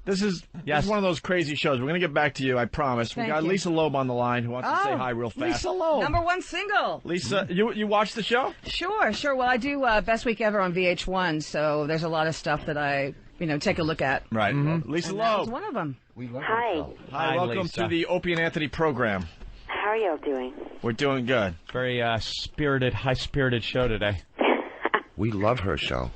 This is one of those crazy shows. We're going to get back to you, I promise. We got Lisa Loeb on the line who wants to say hi real fast. Lisa Loeb. #1 single. Lisa, you watch the show? Sure. Well, I do Best Week Ever on VH1, so there's a lot of stuff that I, take a look at. Right. Lisa Loeb. That was one of them. Hi. Hi, welcome Lisa. to the Opie and Anthony program. How are y'all doing? We're doing good. Very high-spirited show today. We love her show.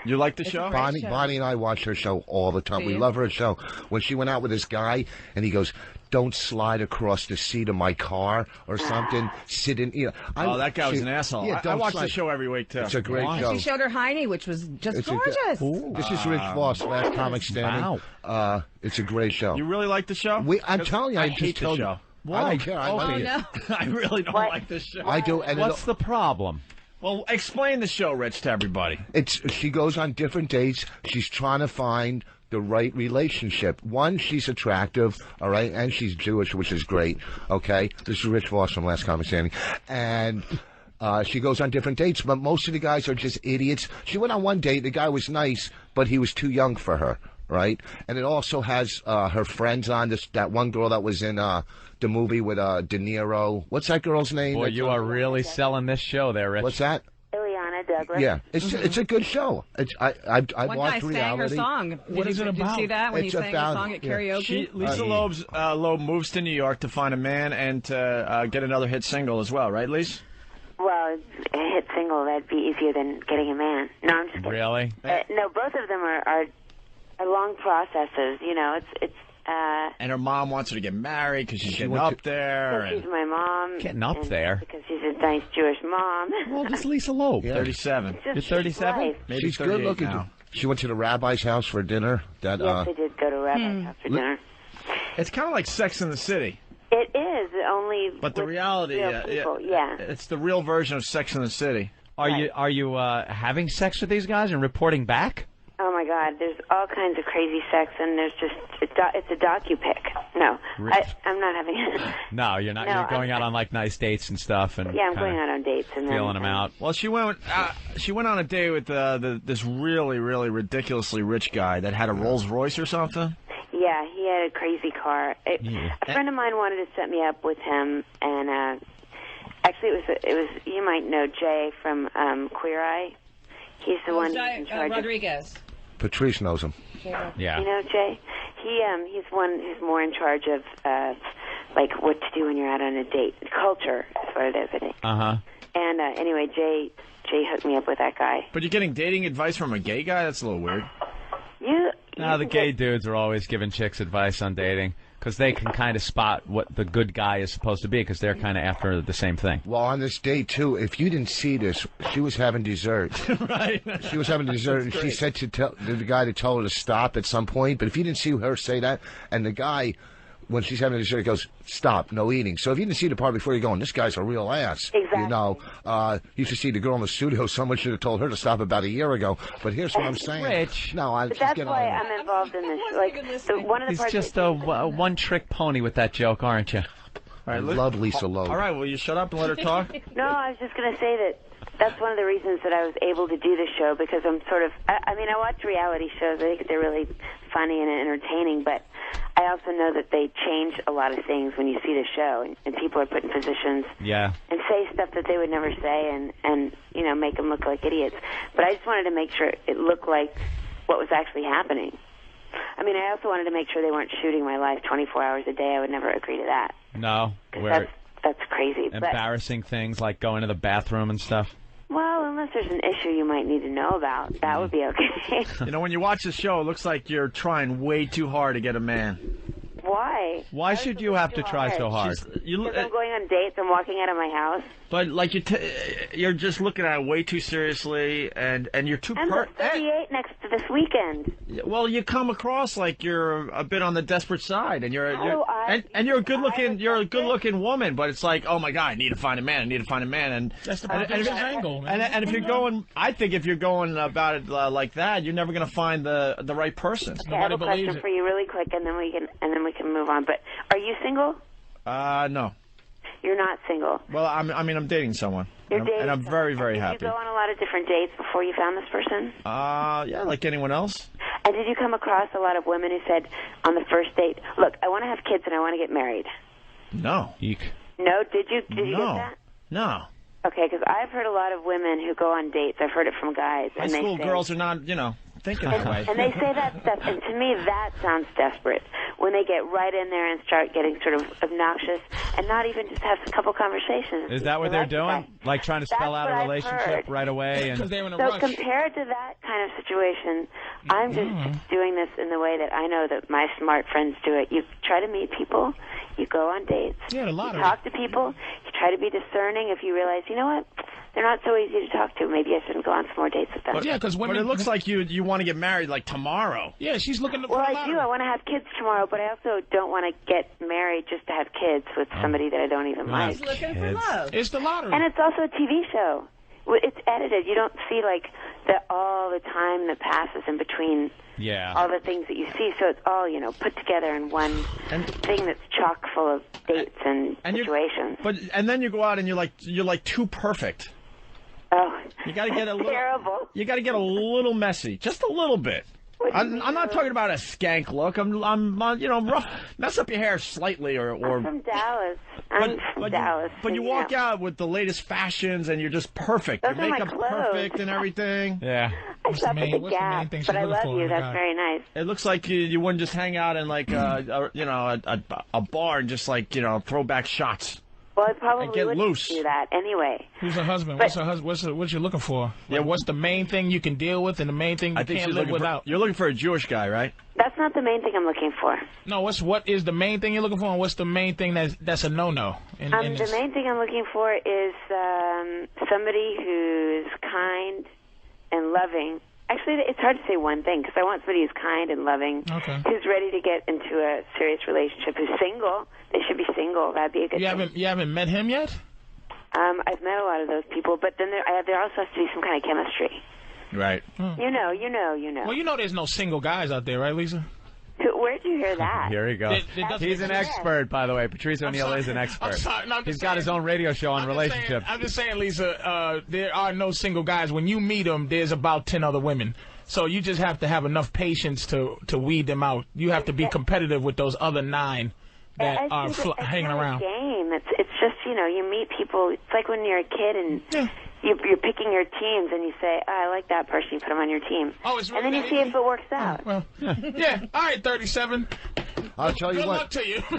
You like the show? Bonnie and I watch her show all the time. We love her show. When she went out with this guy, and he goes, "Don't slide across the seat of my car or something. Sit in." That guy was an asshole. Yeah, I watch the show every week too. It's a great show. She showed her hiney, which was just gorgeous. This is Rich Voss, last comic standing. Wow. It's a great show. You really like the show? I'm telling you, I hate the show. I don't care. I love it. No. I really don't like this show. I do. And What's the problem? Well, explain the show, Rich, to everybody. She goes on different dates. She's trying to find the right relationship. One, she's attractive, all right, and she's Jewish, which is great, okay? This is Rich Voss from Last Comic Standing. And she goes on different dates, but most of the guys are just idiots. She went on one date. The guy was nice, but he was too young for her, right? And it also has her friends on, that one girl that was in the movie with De Niro. What's that girl's name? Boy, you are really selling this show there, Rich. What's that? Ileana Douglas. Yeah, it's a good show. I One guy sang her song. What is it about? Did you see that when It's he sang her about- song at karaoke? Lisa Loeb moves to New York to find a man and to get another hit single as well, right, Lisa? Well, a hit single, that'd be easier than getting a man. No, I'm just kidding. Really? No, both of them are long processes. It's And her mom wants her to get married because she's getting up there. she's my mom. Getting up there? Because she's a nice Jewish mom. Well, just Lisa Loeb. 37. You're 37? Maybe She's 38 good looking. now. She went to the rabbi's house for dinner. Yes, I did go to Rabbi's house for dinner. It's kind of like Sex in the City. It is, only But the with reality, real people. Yeah. it's the real version of Sex in the City. Are you having sex with these guys and reporting back? Oh, my God, there's all kinds of crazy sex, and there's just, it's a docu-pic. No, I'm not having it. No, you're not. You're going out on, like, nice dates and stuff. And Yeah, I'm going out on dates. And feeling them out. Well, she went on a date with this really, really ridiculously rich guy that had a Rolls Royce or something. Yeah, he had a crazy car. A friend of mine wanted to set me up with him, and actually it was you might know Jay from Queer Eye. He's the one who's in charge Rodriguez. Patrice knows him. Yeah. You know Jay? He's one who's more in charge of like what to do when you're out on a date. Culture is what it is, I think. Uh-huh. And anyway, Jay hooked me up with that guy. But you're getting dating advice from a gay guy? That's a little weird. No, the gay dudes are always giving chicks advice on dating because they can kind of spot what the good guy is supposed to be because they're kind of after the same thing. Well, on this date, too, if you didn't see this, she was having dessert. Right. She was having dessert, and she said to the guy to tell her to stop at some point. But if you didn't see her say that, and the guy, when she's having dessert, goes, "Stop, no eating." So if you didn't see the part before, you're going, "This guy's a real ass." Exactly. You know, you should see the girl in the studio. Someone should have told her to stop about a year ago. But here's what I'm saying. Rich. No, But that's why I'm involved in this. Like, one of the He's parts just a one-trick pony with that joke, aren't you? I love Lisa Loeb. All right, will you shut up and let her talk? No, I was just going to say that's one of the reasons that I was able to do this show, because I'm sort of, I mean, I watch reality shows. I think they're really funny and entertaining, but I also know that they change a lot of things when you see the show, and people are put in positions and say stuff that they would never say and make them look like idiots. But I just wanted to make sure it looked like what was actually happening. I mean, I also wanted to make sure they weren't shooting my life 24 hours a day. I would never agree to that. No. That's crazy. Embarrassing things like going to the bathroom and stuff. Well, unless there's an issue you might need to know about, that would be okay. When you watch the show, it looks like you're trying way too hard to get a man. Why? Why should you have to try so hard? Because I'm going on dates. I'm walking out of my house. But like you're just looking at it way too seriously, and you're too. I'm 38 next to this weekend. Well, you come across like you're a bit on the desperate side, and you're a good looking woman. But it's like, oh my God, I need to find a man. And that's the angle, man. And if you're going, I think if you're going about it like that, you're never going to find the right person. Okay, I have a question for you, really quick, and then we can move on. But are you single? No. You're not single. Well, I'm dating someone. And I'm very, very happy. Did you go on a lot of different dates before you found this person? Yeah, like anyone else. And did you come across a lot of women who said on the first date, look, I want to have kids and I want to get married? No. Eek. No? Did you get that? No. Okay, because I've heard a lot of women who go on dates. I've heard it from guys. High school girls are not, thinking that way. And they say that stuff, and to me that sounds desperate. When they get right in there and start getting sort of obnoxious and not even just have a couple conversations. Is that what they're doing? Like trying to spell out a relationship right away? Because they're in a rush. rush. Compared to that kind of situation, I'm just doing this in the way that I know that my smart friends do it. You try to meet people, you go on dates, you talk to people, you try to be discerning. If you realize, you know what, they're not so easy to talk to, maybe I shouldn't go on some more dates with them. But it looks like you want to get married like tomorrow. Yeah, she's looking to. Well, I do. I want to have kids tomorrow, but I also don't want to get married just to have kids with somebody that I don't even like. He's looking for love. It's the lottery. And it's also a TV show. It's edited. You don't see all the time that passes in between. Yeah. All the things that you see, so it's all put together in one thing that's chock full of dates and situations. And then you go out and you're like too perfect. Oh, you got to get a little terrible. You got to get a little messy, just a little bit. I'm not talking about a skank look. I'm rough. Mess up your hair slightly, or. I'm from Dallas. I'm from Dallas. But you walk out with the latest fashions, and you're just perfect. Those your makeup's are my clothes. Perfect and everything. Yeah. I shop at the Gap, but I love you. That's very nice. It looks like you wouldn't just hang out in like a bar and just throw back shots. Well, I probably wouldn't do that anyway. Who's her husband? What's her husband? What you looking for? Yeah, what's the main thing you can deal with and the main thing you can't live without? You're looking for a Jewish guy, right? That's not the main thing I'm looking for. No, what is the main thing you're looking for, and what's the main thing that's a no-no? The main thing I'm looking for is somebody who's kind and loving. Actually, it's hard to say one thing, because I want somebody who's kind and loving, who's ready to get into a serious relationship, who's single. They should be single. That'd be a good thing. You haven't met him yet? I've met a lot of those people, but then there also has to be some kind of chemistry. Right. You know. Well, there's no single guys out there, right, Lisa? Where'd you hear that? Here he goes. He's an expert, by the way. Patrice O'Neill is an expert. He's got his own radio show on relationships. I'm just saying, Lisa, there are no single guys. When you meet them, there's about 10 other women. So you just have to have enough patience to weed them out. You have to be competitive with those other 9 that are hanging around. Game. It's just, you meet people. It's like when you're a kid and you're picking your teams and you say, oh, I like that person, you put them on your team. Oh, it's really and then you see if it works out. Well, yeah. All right, 37. I'll tell you Good what. luck to you. I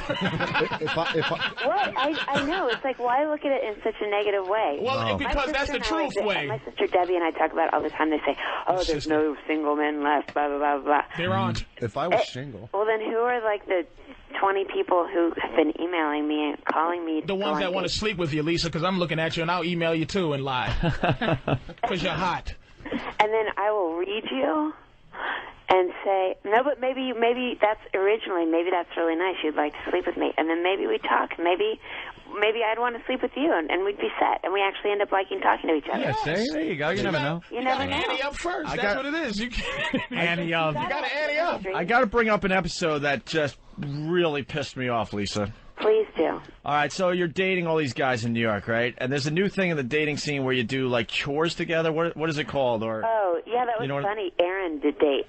know. It's like, why look at it in such a negative way? Well, because that's the truth way. My sister Debbie and I talk about it all the time. They say, oh, there's no single men left, blah, blah, blah, blah. There aren't. If I was single. Well, then who are the 20 people who have been emailing me and calling me? The ones that want to sleep with you, Lisa, because I'm looking at you and I'll email you too and lie. Because you're hot. And then I will read you and say, no, but maybe that's really nice. You'd like to sleep with me. And then maybe we talk. Maybe I'd want to sleep with you, and we'd be set. And we actually end up liking talking to each other. Yeah, see? There you go. You never know. You never know. Ante up first. That's what it is. You ante up. You got to ante up. I got to bring up an episode that just really pissed me off, Lisa. Please do. All right, so you're dating all these guys in New York, right? And there's a new thing in the dating scene where you do, like, chores together. What is it called? Oh, yeah, that was funny. Errand date.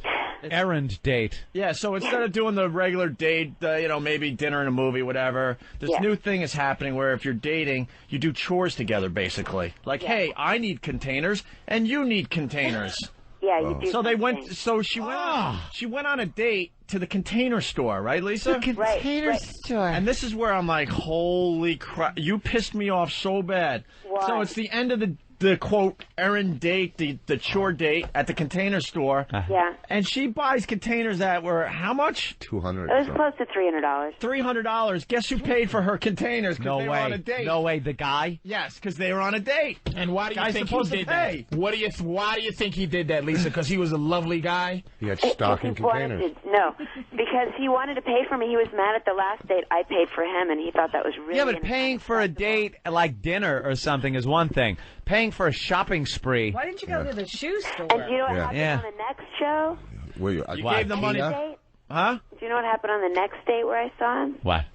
Errand date. Yeah, so instead of doing the regular date, maybe dinner and a movie, whatever, this new thing is happening where if you're dating, you do chores together, basically. Like, hey, I need containers, and you need containers. Yeah, you do. So they went. So she went. She went on a date to the Container Store, right, Lisa? The Container Store. And this is where I'm like, holy crap! You pissed me off so bad. Why? So it's the end of the quote errand date, the chore date at the Container Store. Yeah. And she buys containers that were how much? $200. It was close to $300. $300. Guess who paid for her containers? No they way. were on a date. No way. The guy? Yes, because they were on a date. And why do you think he supposed did to pay. that? Why do you think he did that, Lisa? Because he was a lovely guy? He had stocking containers. No, because he wanted to pay for me. He was mad at the last date I paid for him, and he thought that was really Yeah, but paying for a date like dinner or something is one thing. Paying for a shopping spree. Why didn't you go to the shoe store? And do you know what happened on the next show? You gave the money. Date? Huh? Do you know what happened on the next date where I saw him? What?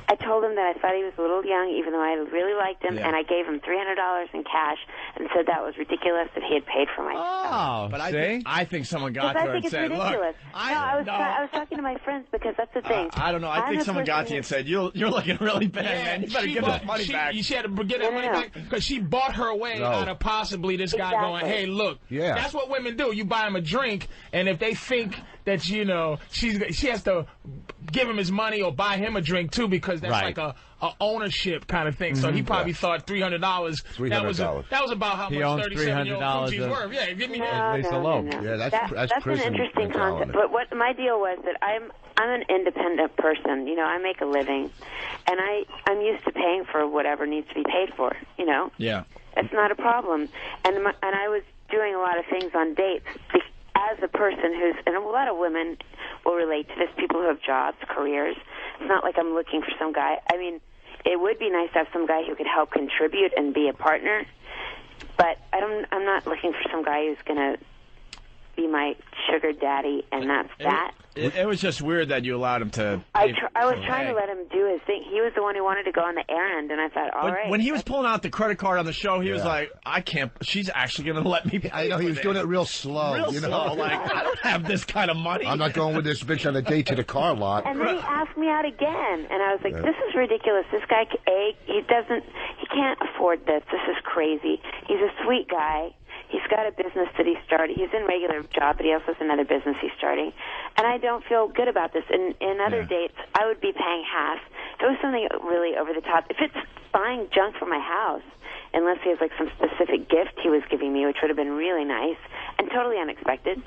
I told him that I thought he was a little young, even though I really liked him, and I gave him $300 in cash and said that was ridiculous that he had paid for my stuff. Oh, but see? I think someone got to her and said, ridiculous. look, I was talking to my friends because that's the thing. I don't know. I think someone got to you and said, you're looking really bad, man. You better give that money back. She had to get that money back because she bought her way out of possibly this guy going, hey, look, that's what women do. You buy him a drink, and if they think that, you know, she has to give him his money or buy him a drink, too, because that's like a ownership kind of thing. So he probably thought $300. That was about how much 37-year-old Coochie's worth. Yeah, give me that. No. Yeah, that's an interesting concept. But what my deal was that I'm an independent person. You know, I make a living, and I'm used to paying for whatever needs to be paid for. You know. Yeah. It's not a problem. And I was doing a lot of things on dates. As a person and a lot of women will relate to this, people who have jobs, careers. It's not like I'm looking for some guy. I mean, it would be nice to have some guy who could help contribute and be a partner, but I'm not looking for some guy who's going to be my sugar daddy, and that's that. It was just weird that you allowed him to. I was trying to let him do his thing. He was the one who wanted to go on the errand, and I thought, all right. When he was pulling out the credit card on the show, he was like, I can't. She's actually going to let me pay. I know, he was doing it real slow. Real slow. Like, I don't have this kind of money. I'm not going with this bitch on a date to the car lot. And then he asked me out again, and I was like, this is ridiculous. This guy, he can't afford this. This is crazy. He's a sweet guy. He's got a business that he started. He's in regular job, but he also has another business he's starting. And I don't feel good about this. In other dates, I would be paying half. If it was something really over the top, if it's buying junk for my house, unless he has like some specific gift he was giving me, which would have been really nice and totally unexpected,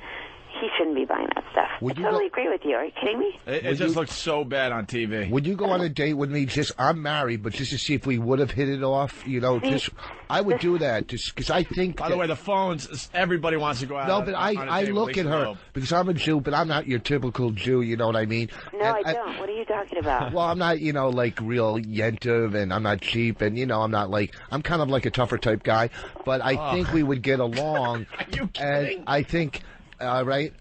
he shouldn't be buying that stuff. I totally agree with you. Are you kidding me? It just looks so bad on TV. Would you go on a date with me? I'm married, but just to see if we would have hit it off. You know, I would do that just because I think. By the way, the phones. Everybody wants to go out. No, but I look at her because I'm a Jew, but I'm not your typical Jew. You know what I mean? No, I don't. What are you talking about? Well, I'm not, like real yentiv, and I'm not cheap, and I'm not I'm kind of like a tougher type guy. But I think we would get along. Are you kidding? And I think, right.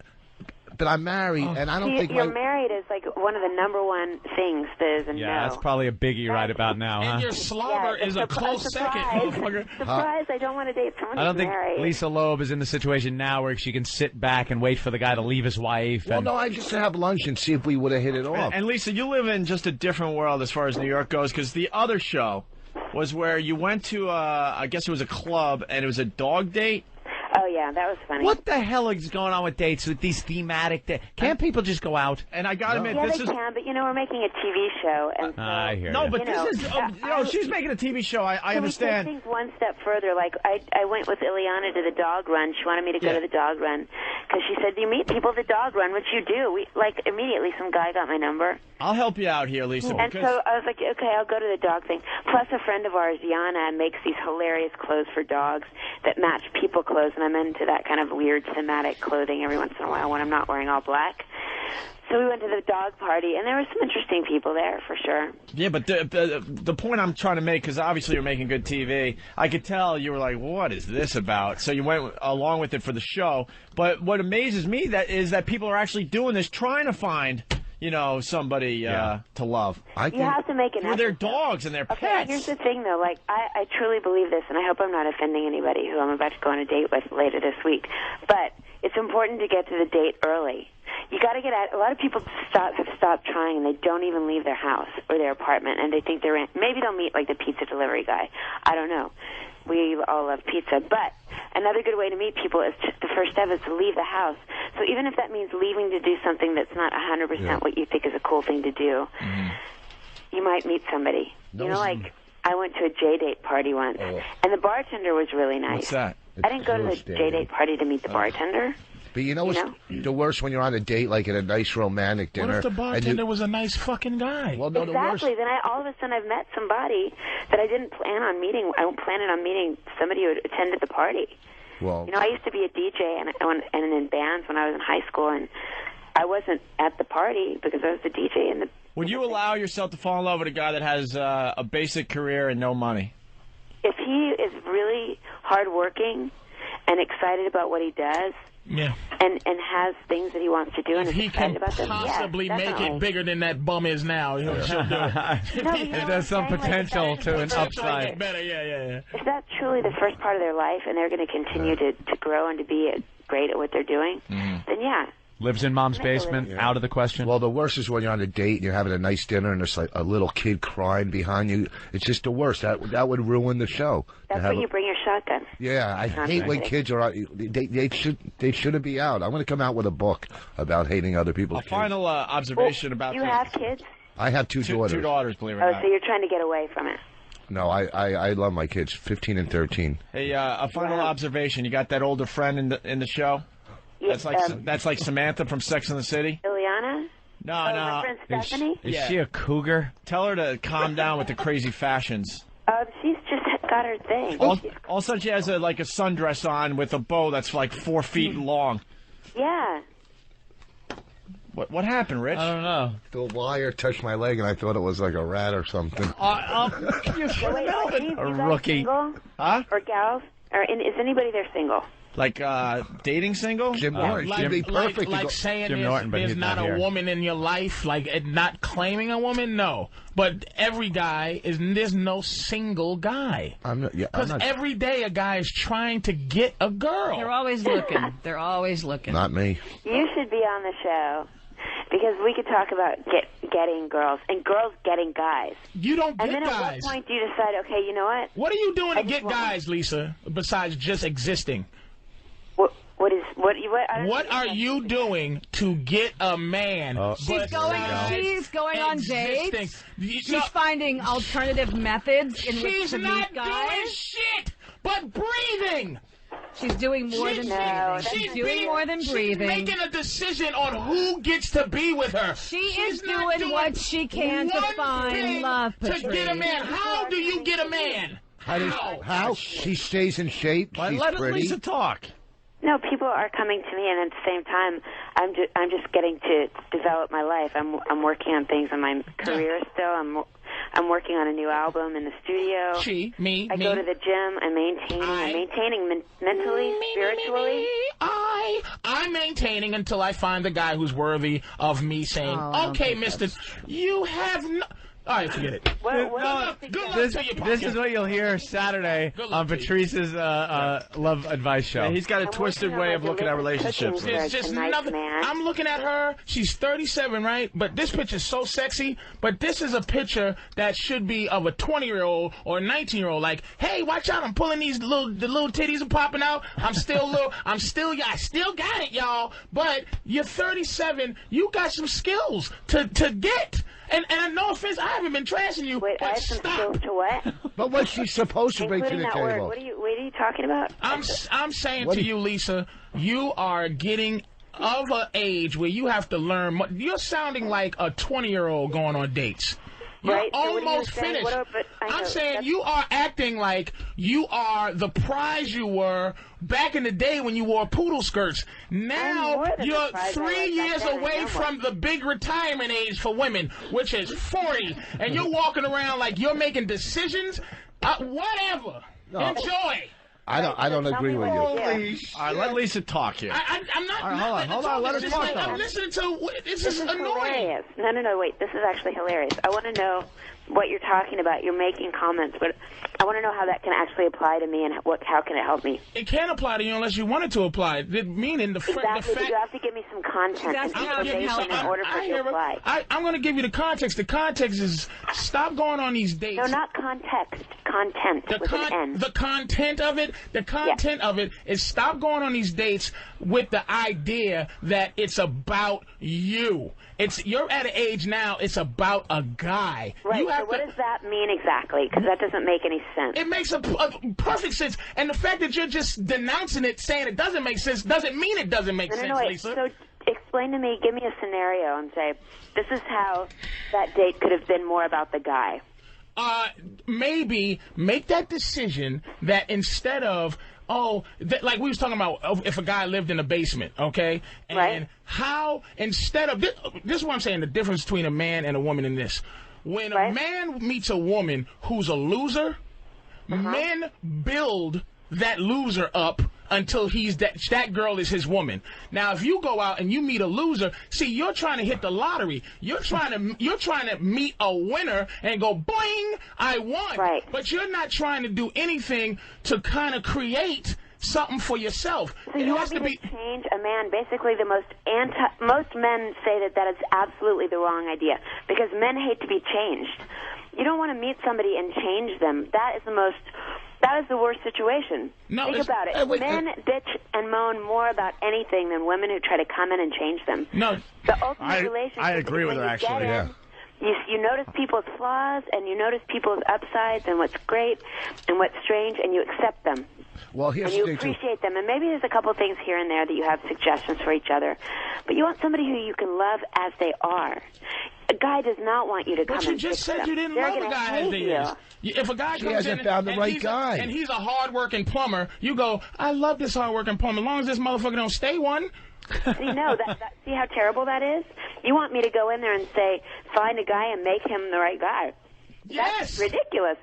But I'm married, and I don't think you're married is like one of the number one things that is a no. Yeah, that's probably a biggie right about now, and your slobber is a close second, motherfucker. Surprise! I don't want to date someone who's married. I don't think Lisa Loeb is in the situation now where she can sit back and wait for the guy to leave his wife. Well, no, I just have lunch and see if we would have hit it off. And Lisa, you live in just a different world as far as New York goes, because the other show was where you went to, I guess it was a club, and it was a dog date. Oh, yeah, that was funny. What the hell is going on with dates with these thematic dates? Can't people just go out? And I got to admit, this is... can, but, we're making a TV show. And so, I hear No, but this is... she's making a TV show. I understand. We take things one step further. Like, I went with Ileana to the dog run. She wanted me to go to the dog run. Because she said, do you meet people at the dog run? Which you do. Immediately, some guy got my number. I'll help you out here, Lisa. And so I was like, okay, I'll go to the dog thing. Plus, a friend of ours, Yana, makes these hilarious clothes for dogs that match people clothes, and I'm into that kind of weird thematic clothing every once in a while when I'm not wearing all black. So we went to the dog party, and there were some interesting people there, for sure. Yeah, but the point I'm trying to make, because obviously you're making good TV, I could tell you were like, what is this about? So you went along with it for the show. But what amazes me is that people are actually doing this, trying to find... somebody to love. You have to make an effort. For their dogs and their pets. Okay, here's the thing, though. I truly believe this, and I hope I'm not offending anybody who I'm about to go on a date with later this week. But it's important to get to the date early. You got to get out. A lot of people have stopped trying, and they don't even leave their house or their apartment, and they think they're in. Maybe they'll meet, the pizza delivery guy. I don't know. We all love pizza. But another good way to meet people is the first step is to leave the house. So even if that means leaving to do something that's not 100% what you think is a cool thing to do, you might meet somebody. I went to a J-date party once, and the bartender was really nice. What's that? I didn't go to the J-date party to meet the bartender. But what's the worst when you're on a date, like at a nice romantic dinner? What if the bartender was a nice fucking guy? Well, no, exactly. Then all of a sudden I've met somebody that I didn't plan on meeting. I planned on meeting somebody who attended the party. Well, I used to be a DJ and in bands when I was in high school, and I wasn't at the party because I was the DJ in the... Would you allow yourself to fall in love with a guy that has a basic career and no money? If he is really hardworking and excited about what he does, and has things that he wants to do and if is he excited can about them, possibly yes, make definitely. it bigger than that bum is now, he'll do it. No, you know There's some what I'm saying? potential Like, to an Make upside. it better, yeah. if that's truly the first part of their life and they're going to continue to grow and to be great at what they're doing, then yeah. Lives in mom's basement, out of the question. Well, the worst is when you're on a date and you're having a nice dinner and there's like a little kid crying behind you. It's just the worst. That would ruin the show. That's when you bring your shotgun. Yeah, I hate when kids are out. They shouldn't be out. I'm going to come out with a book about hating other people's kids. Final observation about You have kids? I have two daughters. Two daughters, believe it or Oh, not. so you're trying to get away from it. No, I love my kids, 15 and 13. Hey, a final observation. You got that older friend in the show? Yeah, That's like Samantha from Sex and the City? Ileana? No, My friend Stephanie? Is she a cougar? Tell her to calm down with the crazy fashions. She's just got her thing. All of a sudden she has a sundress on with a bow that's like 4 feet long. Yeah. What happened, Rich? I don't know. The wire touched my leg and I thought it was like a rat or something. So wait, are you guys rookie. single? Huh? Or gals? Is anybody there single? Like dating single? Jim Norton, Like, should be perfect. like saying Jim Norton, but there's he's not not a here. woman in your life, like not claiming a woman, no. But every guy there's no single guy. I'm Because not, every day a guy is trying to get a girl. They're always looking. They're always looking. not me. You should be on the show because we could talk about getting girls and girls getting guys. You don't And get then at guys. what point do you decide, okay, you know what? What are you doing I to just get want- guys, Lisa, besides just existing? What are you doing to get a man? She's going on existing? dates. She's No, finding alternative methods in which she's to not meet doing guys. shit but breathing. She's doing more than breathing. She's doing more than breathing. She's making a decision on who gets to be with her. She is She's not doing what she can to one find thing love, to Patrice. get a man. How do you get a man? How? She stays in shape. She's Let pretty. Lisa talk. No, people are coming to me, and at the same time, I'm just getting to develop my life. I'm working on things in my career still. I'm working on a new album in the studio. I go to the gym. I'm maintaining mentally, spiritually. I'm maintaining until I find the guy who's worthy of me saying, okay, mister, you have no... All right, forget it. Good luck to you, This is what you'll hear Saturday on Patrice's Love Advice Show. Yeah, he's got a twisted way of looking at relationships. There's just nothing. I'm looking at her. She's 37, right? But this picture's so sexy. But this is a picture that should be of a 20-year-old or a 19-year-old. Like, hey, watch out! I'm pulling the little titties are popping out. I still got it, y'all. But you're 37. You got some skills to get. And no offense, I haven't been trashing you. Wait, but I have some stop. skills to what? But what's she supposed to bring to Including the that word. table? What are you talking about? I'm saying to you, Lisa, you are getting of an age where you have to learn. You're sounding like a 20-year-old going on dates. You're Right, so what are you almost saying? finished. I'm saying you are acting like you are the prize you were back in the day when you wore poodle skirts. Now you're 3 years away from the big retirement age for women, which is 40, and you're walking around like you're making decisions. Whatever. No. Enjoy. I don't agree with you. All right, let Lisa talk here. I'm not. All right, hold on. Let her talk, though. I'm listening to. This is annoying. Hilarious. No, wait. This is actually hilarious. I want to know what you're talking about. You're making comments, but I want to know how that can actually apply to me and how can it help me. It can't apply to you unless you want it to apply. Meaning the Exactly. fact. But you have to give me some content and information in order for it to apply. I'm going to give you the context. The context is stop going on these dates. No, not context. Content with an N. The content of it. The content of it is stop going on these dates with the idea that it's about you. You're at an age now. It's about a guy. Right. So what does that mean exactly? Because that doesn't make any sense. It makes a perfect sense. And the fact that you're just denouncing it, saying it doesn't make sense, doesn't mean it doesn't make sense, wait. Lisa. So explain to me, give me a scenario and say, this is how that date could have been more about the guy. Maybe make that decision that instead of, like we was talking about if a guy lived in a basement, okay? And how, instead of, this is what I'm saying, the difference between a man and a woman in this. When a man meets a woman who's a loser, men build that loser up until that girl is his woman. Now, if you go out and you meet a loser, see, you're trying to hit the lottery. You're trying to meet a winner and go, boing, I won. Right. But you're not trying to do anything to kind of create something for yourself. So you want me to change a man? Basically, most men say that is absolutely the wrong idea because men hate to be changed. You don't want to meet somebody and change them. That is the worst situation. No, think about it. Men bitch and moan more about anything than women who try to come in and change them. No, the ultimate relationship. I agree with her actually. Yeah. You notice people's flaws and you notice people's upsides and what's great and what's strange and you accept them. Well, here's and you the thing, appreciate them. And maybe there's a couple things here and there that you have suggestions for each other. But you want somebody who you can love as they are. A guy does not want you to come and But you just said you didn't love a guy as they is. If a guy comes hasn't in found the and right guy. And he's a hard-working plumber, you go, I love this hard-working plumber. As long as this motherfucker don't stay one. See, no, see how terrible that is? You want me to go in there and say, find a guy and make him the right guy. Yes. That's ridiculous.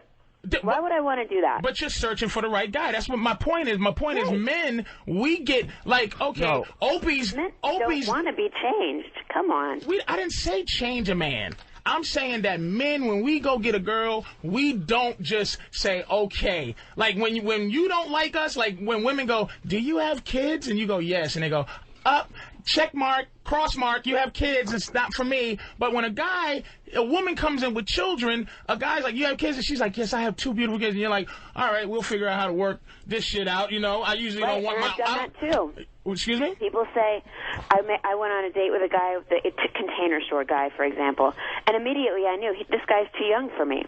Why would I want to do that? But you're searching for the right guy. That's what my point is. My point is, men, we get like, okay, No. Opie's Men don't want to be changed. Come on. I didn't say change a man. I'm saying that men, when we go get a girl, we don't just say, okay. Like, when you don't like us, like, when women go, do you have kids? And you go, yes. And they go, up, check mark, cross mark, you have kids, it's not for me. But when a woman comes in with children, a guy's like, you have kids? And she's like, yes, I have 2 beautiful kids. And you're like, all right, we'll figure out how to work this shit out. You know, I usually don't want I've done that too. Excuse me? People say, I went on a date with a guy, the container store guy, for example, and immediately I knew this guy's too young for me.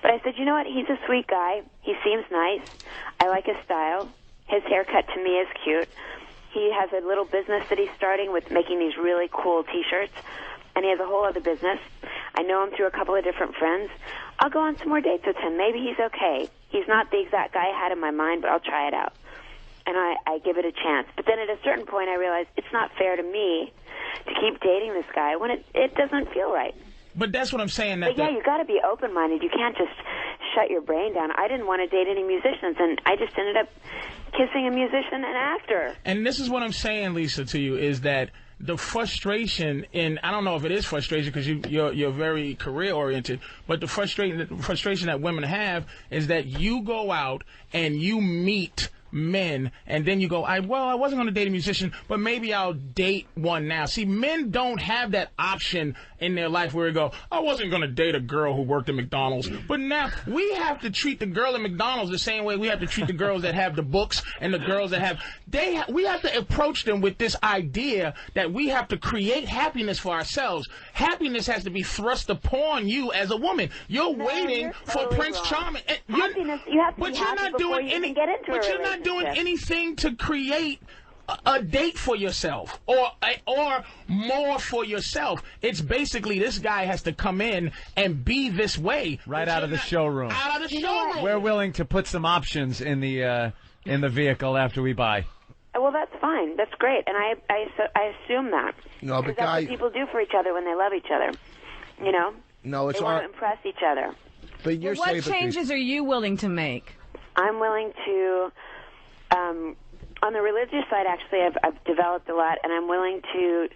But I said, you know what? He's a sweet guy. He seems nice. I like his style. His haircut to me is cute. He has a little business that he's starting with making these really cool T-shirts, and he has a whole other business. I know him through a couple of different friends. I'll go on some more dates with him. Maybe he's okay. He's not the exact guy I had in my mind, but I'll try it out. And I give it a chance. But then at a certain point I realized it's not fair to me to keep dating this guy when it doesn't feel right. But that's what I'm saying. But yeah, you got to be open-minded. You can't just shut your brain down. I didn't want to date any musicians, and I just ended up kissing a musician and actor. And this is what I'm saying, Lisa, to you, is that the frustration in, I don't know if it is frustration because you're very career-oriented, but the frustration that women have is that you go out and you meet men, and then you go, I wasn't going to date a musician, but maybe I'll date one now. See, men don't have that option in their life where they go, I wasn't going to date a girl who worked at McDonald's, but now we have to treat the girl at McDonald's the same way we have to treat the girls that have the books and the girls that have, we have to approach them with this idea that we have to create happiness for ourselves. Happiness has to be thrust upon you as a woman. You're waiting for Prince Charming. Happiness, you have to be happy before you even get into a relationship. But you're not doing anything to create a date for yourself or more for yourself. It's basically this guy has to come in and be this way. Right out of the showroom. Out of the showroom. We're willing to put some options in the vehicle after we buy. Well, that's fine. That's great. And I assume that. No, but that's what people do for each other when they love each other. You know? No, it's they want to impress each other. But you're what changes are you willing to make? I'm willing to... on the religious side, actually, I've developed a lot, and I'm willing to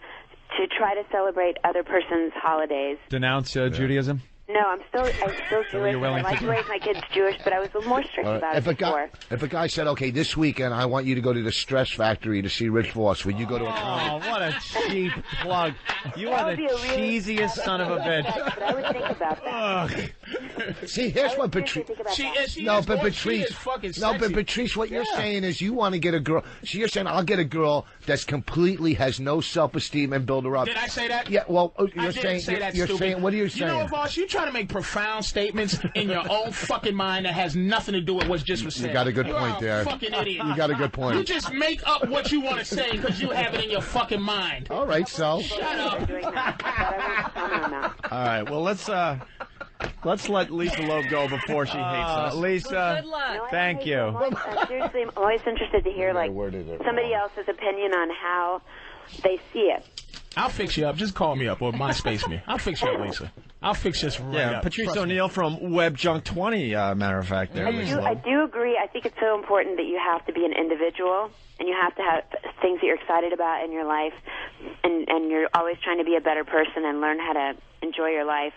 try to celebrate other person's holidays. Denounce Judaism? No, I'm still Jewish. I like to raise my kids Jewish, but I was a little more strict about it before. If a guy said, okay, this weekend I want you to go to the Stress Factory to see Rich Voss, would you go to a concert? Oh, what a cheap plug. You are the cheesiest son of a bitch. But I would think about that. See, here's what Patrice... But Patrice, what you're saying is you want to get a girl... So you're saying, I'll get a girl that's completely has no self-esteem and build her up. Did I say that? Yeah, well, you're saying... What are you saying? You know, Voss, you try to make profound statements in your own fucking mind that has nothing to do with what just was said. You got a good point there. You're a fucking idiot. You got a good point. You just make up what you want to say because you have it in your fucking mind. All right, so. Shut up. All right, well, let's let Lisa Loeb go before she hates us. Lisa, well, good luck. Thank you. Seriously, I'm always interested to hear like somebody else's opinion on how they see it. I'll fix you up. Just call me up or MySpace me. I'll fix you up, Lisa. I'll fix this right up. Patrice O'Neill from Web Junk 20, matter of fact. There, I do agree. I think it's so important that you have to be an individual, and you have to have things that you're excited about in your life, and you're always trying to be a better person and learn how to enjoy your life.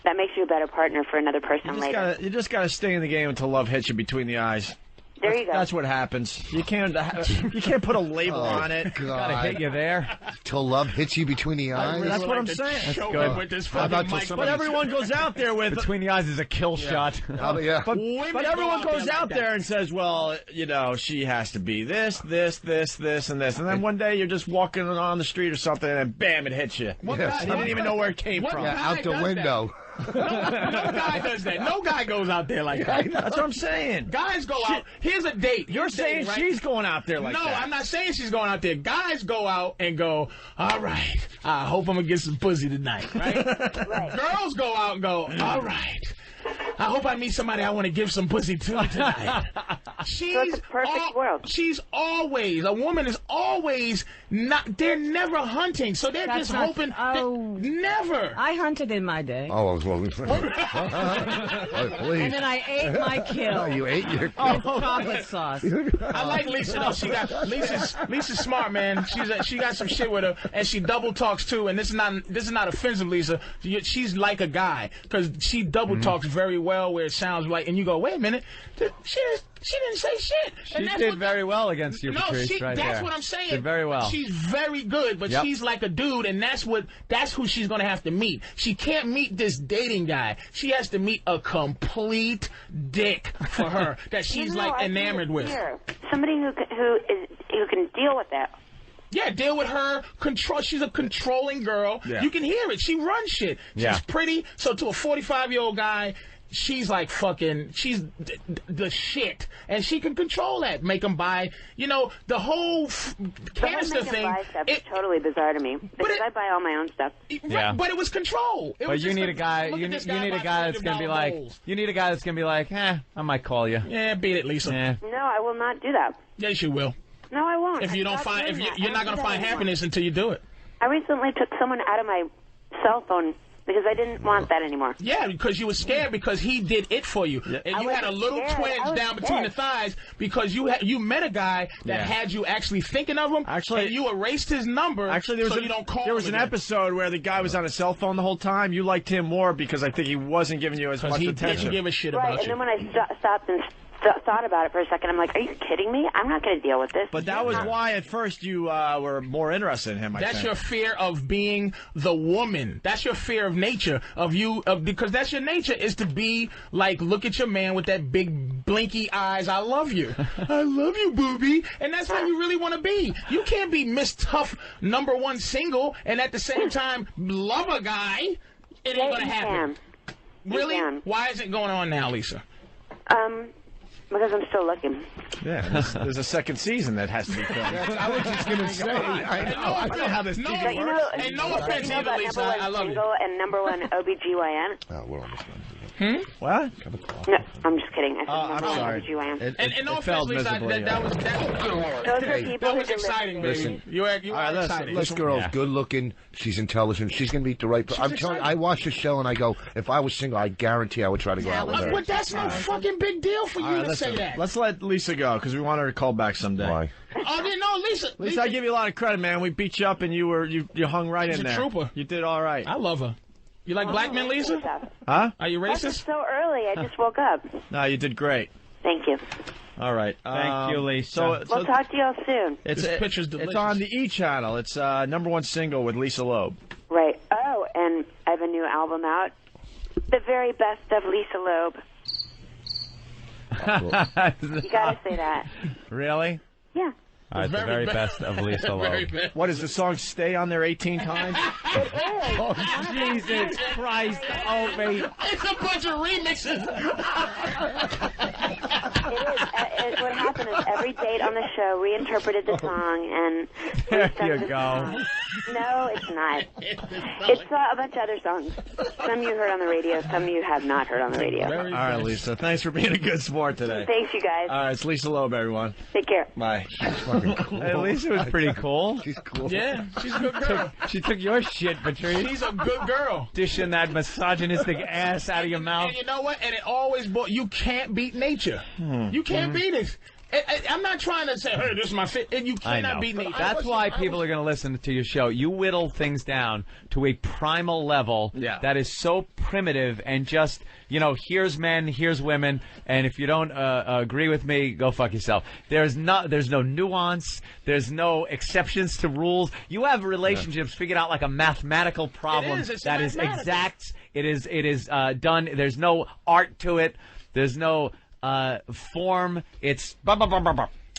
That makes you a better partner for another person later. You just got to stay in the game until love hits you between the eyes. There you go. That's what happens. You can't put a label on it. Gotta hit you there. Till love hits you between the eyes. That's what I'm saying. That's good. With this But everyone goes out there with between the eyes is a kill shot. Yeah. But everyone goes out there and says, well, you know, she has to be this, and this, and then one day you're just walking on the street or something, and bam, it hits you. What And you didn't even know where it came from. Out the window. No guy does that. No guy goes out there like that. That's what I'm saying. Guys go out. Here's a date. You're saying right? she's going out there like no, that. No, I'm not saying she's going out there. Guys go out and go, all right, I hope I'm going to get some pussy tonight, right? Girls go out and go, all right, I hope I meet somebody I want to give some pussy to tonight. It's a perfect world. She's always, a woman is always not, they're never hunting, so they're just hoping. Never. I hunted in my day. Oh, well, please. And then I ate my kill. You ate your with chocolate sauce. I like Lisa though. Lisa's smart, man. She got some shit with her, and she double talks too. And this is not offensive, Lisa. She's like a guy because she double talks very well, where it sounds like, and you go, wait a minute, she didn't say shit. She did very well against you, Patrice. Right that's there. what I'm saying. Did very well. She's very good, but she's like a dude, and that's who she's gonna have to meet. She can't meet this dating guy. She has to meet a complete dick for her that she's enamored with. Somebody who can deal with that. Yeah, deal with her. Control. She's a controlling girl. Yeah. You can hear it. She runs shit. She's pretty. So to a 45-year-old guy, she's like fucking. She's the shit, and she can control that. Make him buy. You know, the whole canister thing. Buy stuff is totally bizarre to me because I buy all my own stuff. Yeah. But it was control. But you need a guy. You need a guy that's gonna be like. You need a guy that's gonna be like, I might call you. Yeah, beat it, Lisa. Yeah. No, I will not do that. Yes, you will. No, I won't. If you don't find, you're not going to find happiness until you do it. I recently took someone out of my cell phone because I didn't want that anymore. Yeah, because you were scared because he did it for you, and you had a little twinge down between the thighs because you met a guy that had you actually thinking of him. Actually, and you erased his number. Actually, there was an episode where the guy was on a cell phone the whole time. You liked him more because I think he wasn't giving you as much attention. He didn't give a shit about you. And then when I stopped and thought about it for a second, I'm like, are you kidding me? I'm not going to deal with this. But that was why at first you were more interested in him, I think. That's your fear of being the woman. That's your fear of nature, because that's your nature, is to be like, look at your man with that big blinky eyes, I love you. I love you, booby. And that's how you really want to be. You can't be Miss Tough #1 single and at the same time love a guy. It ain't going to happen. Really? Why is it going on now, Lisa? Because I'm still looking. Yeah, there's a second season that has to be filmed. I was just going to say. I know how this TV works. And no offense either, Lisa. I love you. And #1 OBGYN. Oh, we're almost done. What? No, I'm just kidding. I said I'm sorry. OBGYN. And no offense, Lisa. That was exciting, baby. You are exciting. This girl's good looking. She's intelligent. She's going to meet the right person. I'm telling you, I watch the show and I go, if I was single, I guarantee I would try to go out with her. But that's no fucking big deal for you to say that. Let's let Lisa go because we want her to call back someday. Why? Oh, no, Lisa. Lisa, I give you a lot of credit, man. We beat you up and you hung right in there. She's a trooper. You did all right. I love her. You like black men, Lisa? Huh? Are you racist? It's so early. I just woke up. No, you did great. Thank you. All right. Thank you, Lisa. We'll talk to y'all soon. This picture's delicious. It's on the E! channel. It's #1 single with Lisa Loeb. Right. Oh, and I have a new album out. The very best of Lisa Loeb. You gotta say that. Really? Yeah. All right, the very best of Lisa Loeb. What, does the song stay on there 18 times? It is. Oh, Jesus Christ, Opie. It's a bunch of remixes. What happened is every date on the show reinterpreted the song, and there you go. No, it's not. It's a bunch of other songs. Some you heard on the radio, some you have not heard on the radio. All right, Lisa. Thanks for being a good sport today. Thanks, you guys. All right, it's Lisa Loeb, everyone. Take care. Bye. Cool. Hey, Lisa was pretty cool. She's cool. Yeah, she's a good girl. She took your shit, Patrice. She's a good girl. Dishing that misogynistic ass out of your mouth. And you know what? And it always, you can't beat nature. You can't beat it. I'm not trying to say, hey, this is my fit. And you cannot beat nature. That's why people are going to listen to your show. You whittle things down to a primal level that is so primitive and just, here's men, here's women, and if you don't agree with me, go fuck yourself. There's no nuance. There's no exceptions to rules. You have relationships figured out like a mathematical problem that is exact. It is done. There's no art to it. There's no form. It's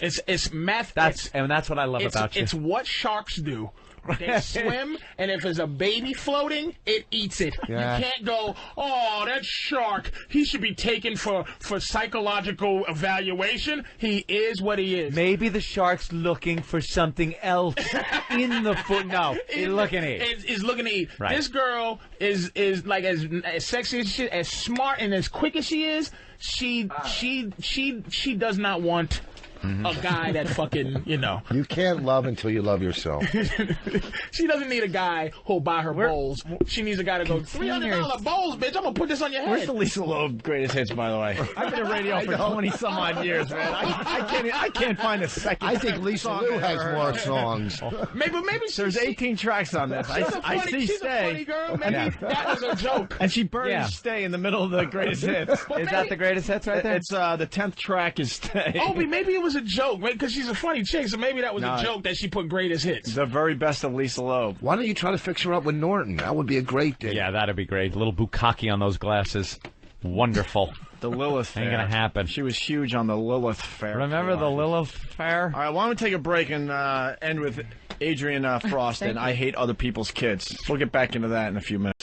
It's math. That's what I love about you. It's what sharks do. They swim, and if there's a baby floating, it eats it. Yeah. You can't go, oh, that shark, he should be taken for psychological evaluation. He is what he is. Maybe the shark's looking for something else in the foot. No, he's looking to eat. Is looking to eat. Right. This girl is like as sexy as she is, as smart and as quick as she is. She does not want a guy that fucking, You can't love until you love yourself. She doesn't need a guy who'll buy her bowls. She needs a guy to go, $300 bowls, bitch. I'm going to put this on your head. Where's the Lisa Loeb greatest hits, by the way? I've been in radio for 20-some-odd years, man. I can't find a second. I think Lisa Loeb has more songs. Maybe there's 18 tracks on this. I see she's Stay. a funny girl. Maybe that was a joke. And she burns Stay in the middle of the greatest hits. Is that the greatest hits right there? It's the 10th track is Stay. Opie, maybe it was a joke, because she's a funny chick, so maybe that was a joke that she put greatest hits. The very best of Lisa Loeb. Why don't you try to fix her up with Norton? That would be a great date. Yeah, that'd be great. A little bukkake on those glasses. Wonderful. The Lilith Fair. Ain't gonna happen. She was huge on the Lilith Fair. Remember the Lilith Fair? All right, why don't we take a break and end with Adrian Frost and I Hate Other People's Kids. We'll get back into that in a few minutes.